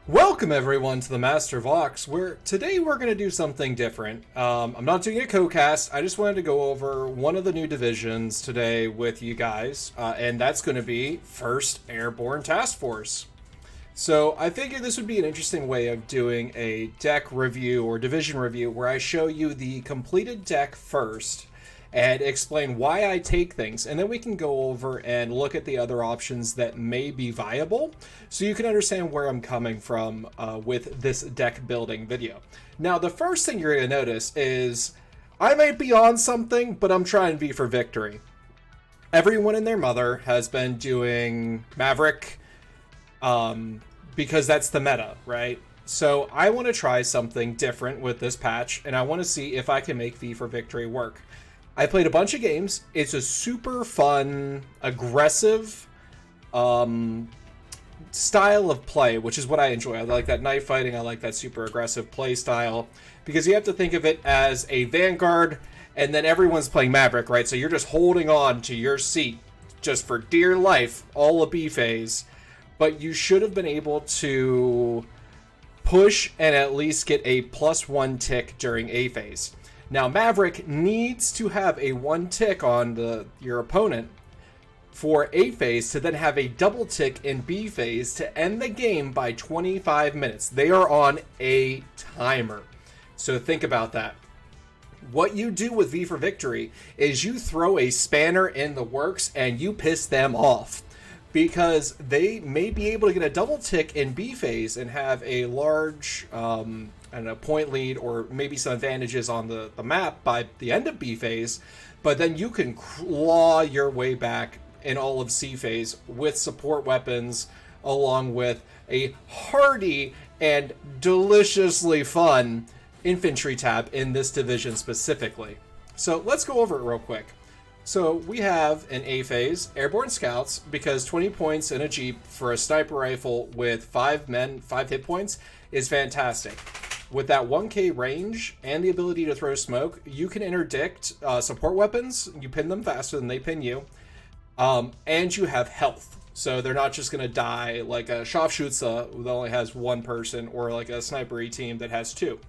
Welcome everyone to the Master Vox, where today we're going to do something different. I'm not doing a co-cast. I just wanted to go over one of the new divisions today with you guys, and that's going to be 1st Airborne Task Force. So I figured this would be an interesting way of doing a deck review or division review where I show you the completed deck first and explain why I take things, and then we can go over and look at the other options that may be viable so you can understand where I'm coming from with this deck building video. Now, the first thing you're going to notice is I might be on something, but I'm trying V for victory. Everyone and their mother has been doing Maverick because that's the meta, right? So I want to try something different with this patch, and I want to see if I can make V for victory work. I played a bunch of games. It's a super fun, aggressive style of play, which is what I enjoy. I like that knife fighting. I like that super aggressive play style because you have to think of it as a Vanguard and then everyone's playing Maverick, right? So you're just holding on to your seat just for dear life all of B phase, but you should have been able to push and at least get a +1 tick during A phase. Now, Maverick needs to have a 1 tick on your opponent for A phase to then have a double tick in B phase to end the game by 25 minutes. They are on a timer. So think about that. What you do with V for victory is you throw a spanner in the works and you piss them off, because they may be able to get a double tick in B phase and have a large and a point lead or maybe some advantages on the map by the end of B phase, but then you can claw your way back in all of C phase with support weapons along with a hearty and deliciously fun infantry tab in this division specifically. So let's go over it real quick. So we have an A phase, Airborne Scouts, because 20 points in a Jeep for a sniper rifle with 5 men, 5 hit points is fantastic. With that 1k range and the ability to throw smoke, you can interdict support weapons. You pin them faster than they pin you. And you have health. So they're not just going to die like a Scharfschütze that only has 1 person or like a sniper team that has 2.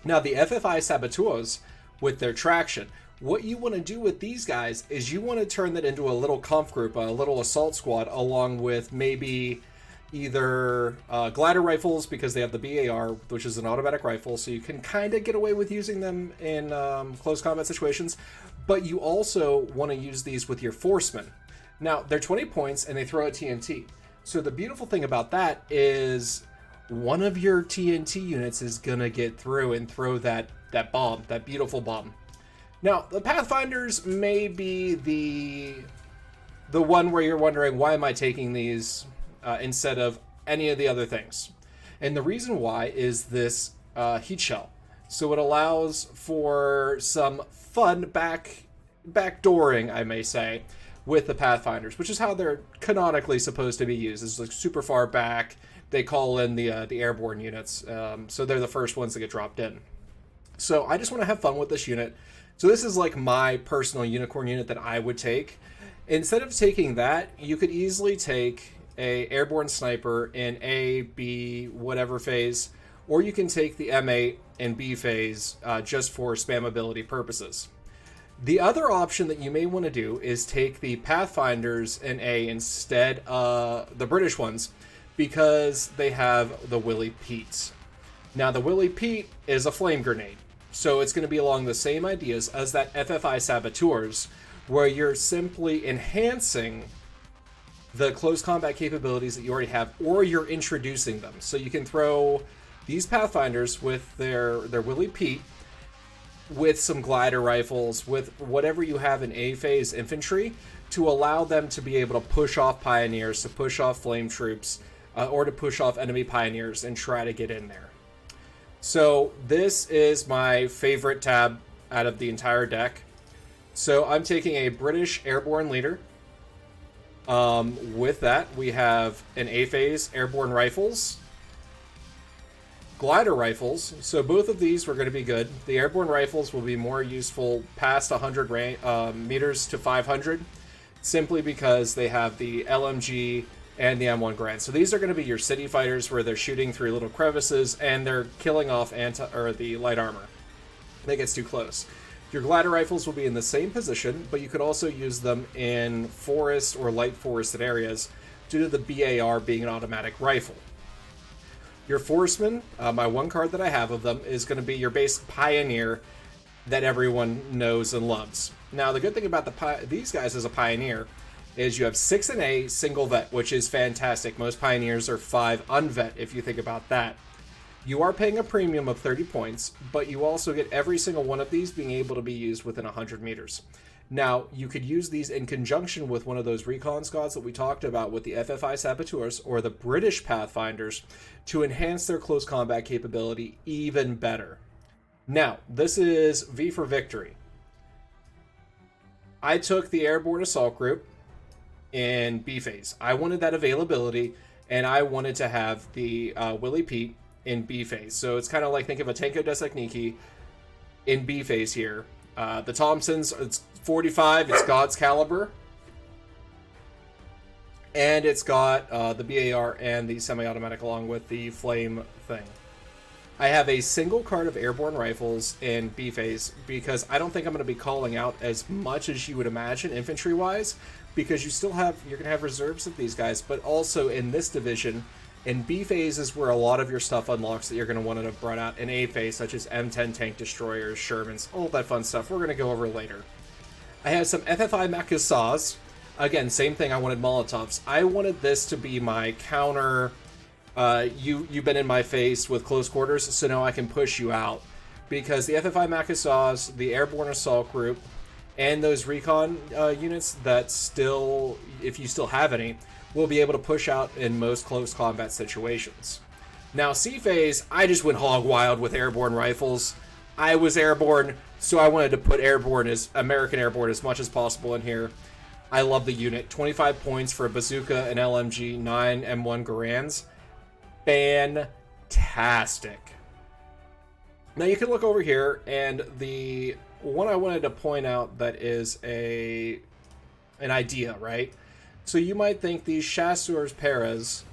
Now the FFI Saboteurs with their traction. What you want to do with these guys is you want to turn that into a little conf group, a little assault squad, along with maybe either glider rifles, because they have the BAR, which is an automatic rifle, so you can kind of get away with using them in close combat situations, but you also want to use these with your forcemen. Now, they're 20 points, and they throw a TNT. So the beautiful thing about that is one of your TNT units is going to get through and throw that bomb, that beautiful bomb. Now, the Pathfinders may be the one where you're wondering, why am I taking these instead of any of the other things? And the reason why is this heat shell. So it allows for some fun backdooring, I may say, with the Pathfinders, which is how they're canonically supposed to be used. It's like super far back. They call in the airborne units, so they're the first ones to get dropped in. So I just want to have fun with this unit. So this is like my personal unicorn unit that I would take. Instead of taking that, you could easily take a airborne sniper in A, B, whatever phase, or you can take the M8 in B phase just for spammability purposes. The other option that you may want to do is take the Pathfinders in A instead of the British ones, because they have the Willy Pete. Now the Willy Pete is a flame grenade. So it's going to be along the same ideas as that FFI Saboteurs, where you're simply enhancing the close combat capabilities that you already have, or you're introducing them. So you can throw these Pathfinders with their Willy Pete, with some glider rifles, with whatever you have in A phase infantry, to allow them to be able to push off pioneers, to push off flame troops, or to push off enemy pioneers and try to get in there. So this is my favorite tab out of the entire deck. So I'm taking a British airborne leader. With that, we have an A phase airborne rifles, glider rifles. So both of these were going to be good. The airborne rifles will be more useful past 100 meters to 500, simply because they have the LMG and the M1 Garand. So these are going to be your city fighters where they're shooting through little crevices and they're killing off the light armor that gets too close. Your glider rifles will be in the same position, but you could also use them in forest or light forested areas due to the BAR being an automatic rifle. Your Forcemen, my one card that I have of them, is going to be your basic Pioneer that everyone knows and loves. Now, the good thing about these guys as a Pioneer is you have 6 and A single vet, which is fantastic. Most Pioneers are 5 unvet, if you think about that. You are paying a premium of 30 points, but you also get every single one of these being able to be used within 100 meters. Now, you could use these in conjunction with one of those recon squads that we talked about with the FFI Saboteurs or the British Pathfinders to enhance their close combat capability even better. Now, this is V for Victory. I took the Airborne Assault Group in B phase. I wanted that availability, and I wanted to have the Willie Pete in B phase. So it's kind of like, think of a Tanko Desekniki in B phase here. The Thompsons, it's 45, it's God's Caliber. And it's got the BAR and the semi-automatic along with the flame thing. I have a single card of airborne rifles in B phase because I don't think I'm going to be calling out as much as you would imagine infantry-wise, because you're going to have reserves of these guys, but also in this division, in B phase is where a lot of your stuff unlocks that you're going to want to have brought out in A phase, such as M10 tank destroyers, Shermans, all that fun stuff we're going to go over later. I have some FFI Makusas. Again, same thing, I wanted Molotovs. I wanted this to be my counter, you've been in my face with close quarters, so now I can push you out. Because the FFI Makusas, the Airborne Assault Group, and those recon units that still, if you still have any, will be able to push out in most close combat situations. Now, C phase, I just went hog wild with airborne rifles. I was airborne, so I wanted to put American Airborne as much as possible in here. I love the unit. 25 points for a bazooka, an LMG, 9 M1 Garands. Fantastic. Now you can look over here, and the one I wanted to point out that is an idea, right? So you might think these Chasseurs Perez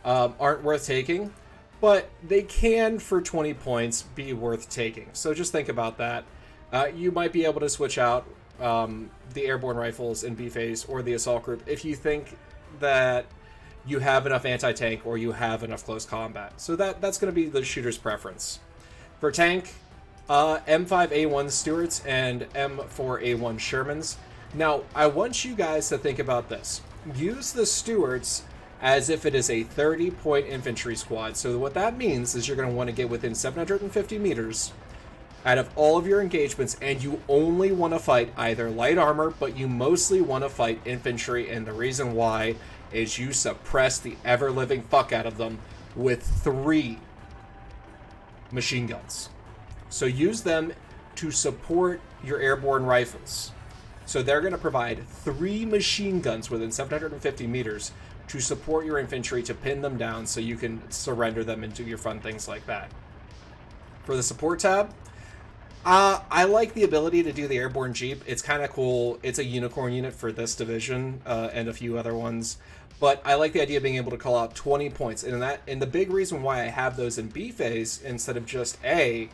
aren't worth taking, but they can, for 20 points, be worth taking. So just think about that. You might be able to switch out the airborne rifles in B phase or the assault group if you think that you have enough anti-tank or you have enough close combat. So that's going to be the shooter's preference. For tank, M5A1 Stuarts and M4A1 Shermans. Now, I want you guys to think about this. Use the Stuarts as if it is a 30-point infantry squad. So what that means is you're going to want to get within 750 meters out of all of your engagements, and you only want to fight either light armor, but you mostly want to fight infantry, and the reason why is you suppress the ever-living fuck out of them with 3 machine guns. So use them to support your airborne rifles. So they're going to provide 3 machine guns within 750 meters to support your infantry, to pin them down so you can surrender them and do your fun things like that. For the support tab, I like the ability to do the airborne Jeep. It's kind of cool. It's a unicorn unit for this division and a few other ones. But I like the idea of being able to call out 20 points. And the big reason why I have those in B phase instead of just A,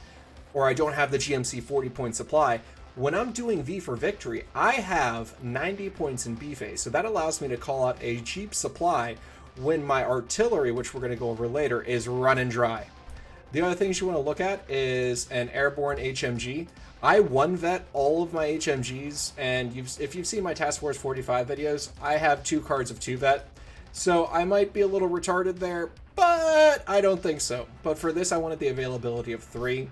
or I don't have the GMC 40-point supply, when I'm doing V for Victory, I have 90 points in B phase. So that allows me to call out a Jeep supply when my artillery, which we're going to go over later, is running dry. The other things you want to look at is an airborne HMG. I one-vet all of my HMGs, and if you've seen my Task Force 45 videos, I have 2 cards of 2-vet. So I might be a little retarded there, but I don't think so. But for this, I wanted the availability of 3.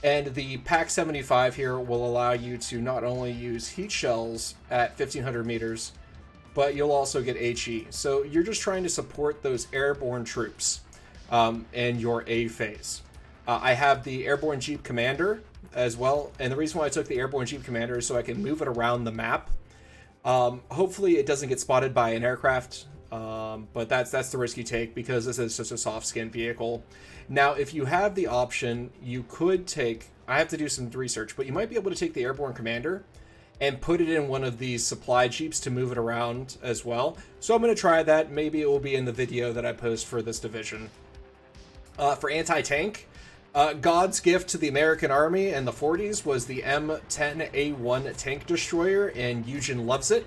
And the Pack 75 here will allow you to not only use heat shells at 1500 meters, but you'll also get HE. So you're just trying to support those airborne troops in your A phase. I have the Airborne Jeep Commander as well, and the reason why I took the Airborne Jeep Commander is so I can move it around the map. Hopefully it doesn't get spotted by an aircraft, but that's the risk you take because this is just a soft skin vehicle. Now, if you have the option, you could take, I have to do some research, but you might be able to take the Airborne Commander and put it in one of these supply jeeps to move it around as well. So I'm going to try that. Maybe it will be in the video that I post for this division. For anti-tank, God's gift to the American Army in the 40s was the M10A1 tank destroyer, and Eugen loves it.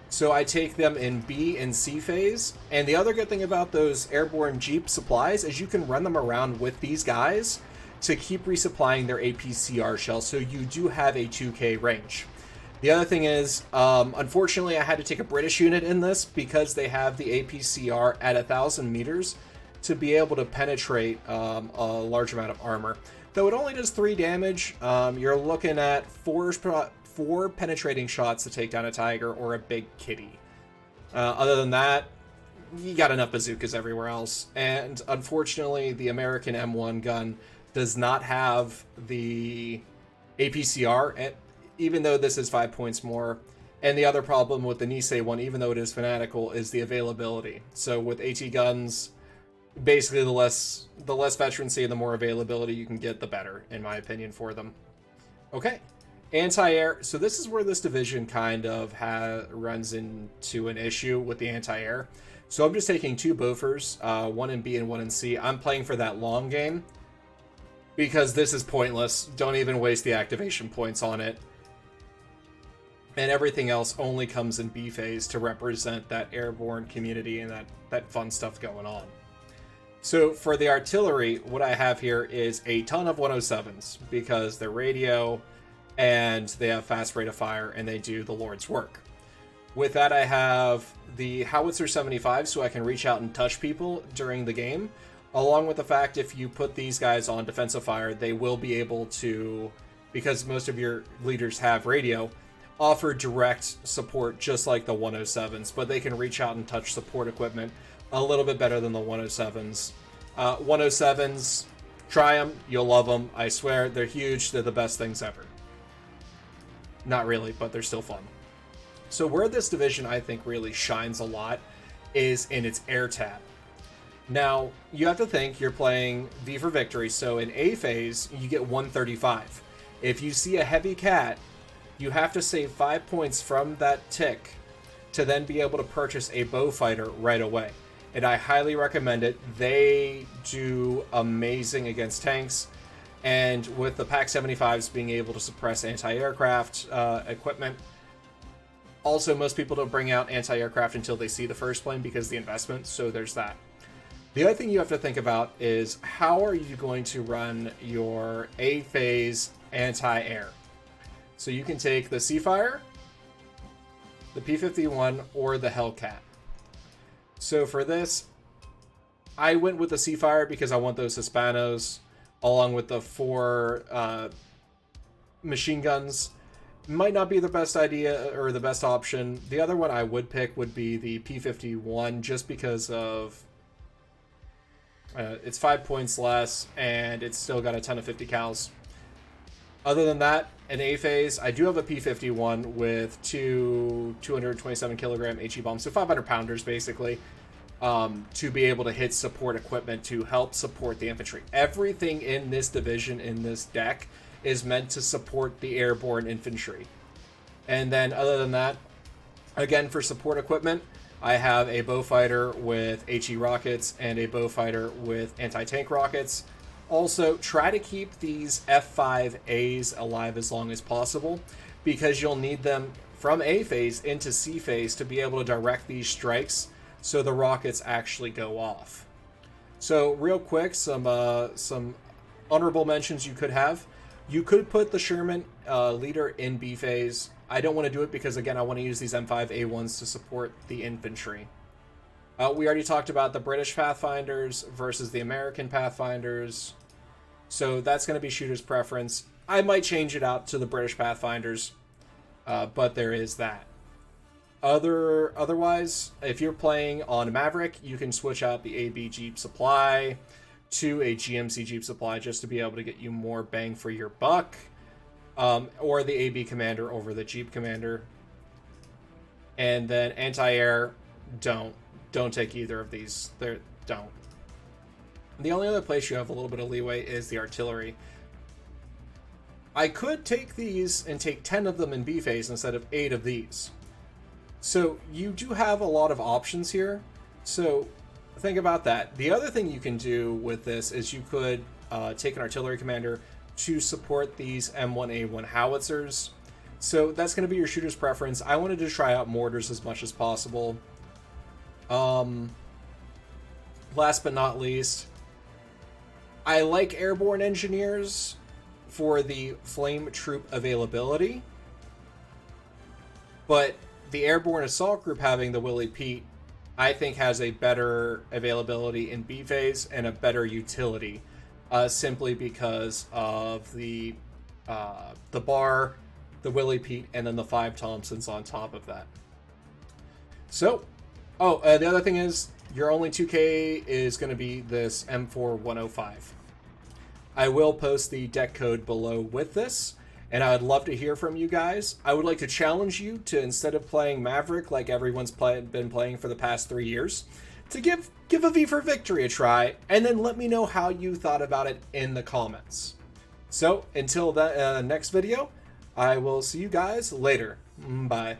So I take them in B and C phase. And the other good thing about those airborne Jeep supplies is you can run them around with these guys to keep resupplying their APCR shells, so you do have a 2K range. The other thing is, unfortunately, I had to take a British unit in this because they have the APCR at 1,000 meters to be able to penetrate a large amount of armor. Though it only does 3 damage, you're looking at 4 penetrating shots to take down a Tiger or a big kitty. Other than that, you got enough bazookas everywhere else. And unfortunately, the American M1 gun does not have the APCR, even though this is 5 points more. And the other problem with the Nisei one, even though it is fanatical, is the availability. So with AT guns, basically the less veterancy and the more availability you can get, the better, in my opinion, for them. Okay, anti-air. So this is where this division kind of runs into an issue with the anti-air. So I'm just taking 2 Bofors, one in B and one in C. I'm playing for that long game because this is pointless. Don't even waste the activation points on it. And everything else only comes in B phase to represent that airborne community and that fun stuff going on. So for the artillery, what I have here is a ton of 107s because they're radio and they have fast rate of fire and they do the Lord's work. With that, I have the Howitzer 75 so I can reach out and touch people during the game, along with the fact if you put these guys on defensive fire, they will be able to, because most of your leaders have radio, offer direct support just like the 107s, but they can reach out and touch support equipment a little bit better than the 107s. 107s, try them, you'll love them. I swear, they're huge, they're the best things ever. Not really, but they're still fun. So where this division I think really shines a lot is in its air tab. Now, you have to think you're playing V for Victory, so in A phase, you get 135. If you see a heavy cat, you have to save 5 points from that tick to then be able to purchase a bow fighter right away. And I highly recommend it. They do amazing against tanks. And with the PaK 75s being able to suppress anti-aircraft equipment. Also, most people don't bring out anti-aircraft until they see the first plane because of the investment, so there's that. The other thing you have to think about is how are you going to run your A phase anti-air? So you can take the Seafire, the P-51, or the Hellcat. So for this, I went with the Seafire because I want those Hispanos, along with the 4 machine guns. Might not be the best idea or the best option. The other one I would pick would be the P-51, just because of it's 5 points less, and it's still got a ton of 50 cals. Other than that, in A phase, I do have a P-51 with 2 227 kilogram HE bombs, so 500 pounders basically, to be able to hit support equipment to help support the infantry. Everything in this division, in this deck, is meant to support the airborne infantry. And then other than that, again, for support equipment, I have a bow fighter with HE rockets and a bow fighter with anti-tank rockets. Also, try to keep these F5As alive as long as possible, because you'll need them from A phase into C phase to be able to direct these strikes so the rockets actually go off. So real quick, some honorable mentions you could have. You could put the Sherman leader in B phase. I don't want to do it because, again, I want to use these M5A1s to support the infantry. We already talked about the British Pathfinders versus the American Pathfinders. So that's going to be shooter's preference. I might change it out to the British Pathfinders, but there is that. Otherwise, if you're playing on Maverick, you can switch out the AB Jeep Supply to a GMC Jeep Supply just to be able to get you more bang for your buck, or the AB Commander over the Jeep Commander. And then anti-air, don't take either of these. Don't. The only other place you have a little bit of leeway is the artillery. I could take these and take 10 of them in B phase instead of 8 of these. So you do have a lot of options here. So think about that. The other thing you can do with this is you could take an artillery commander to support these M1A1 howitzers. So that's going to be your shooter's preference. I wanted to try out mortars as much as possible. Last but not least, I like airborne engineers for the flame troop availability, but the airborne assault group having the Willie Pete, I think, has a better availability in B phase and a better utility, simply because of the bar, the Willie Pete, and then the 5 Thompsons on top of that. So, the other thing is, your only 2K is going to be this M4105. I will post the deck code below with this, and I would love to hear from you guys. I would like to challenge you to, instead of playing Maverick like everyone's been playing for the past 3 years, to give a V for Victory a try, and then let me know how you thought about it in the comments. So, until the next video, I will see you guys later. Bye.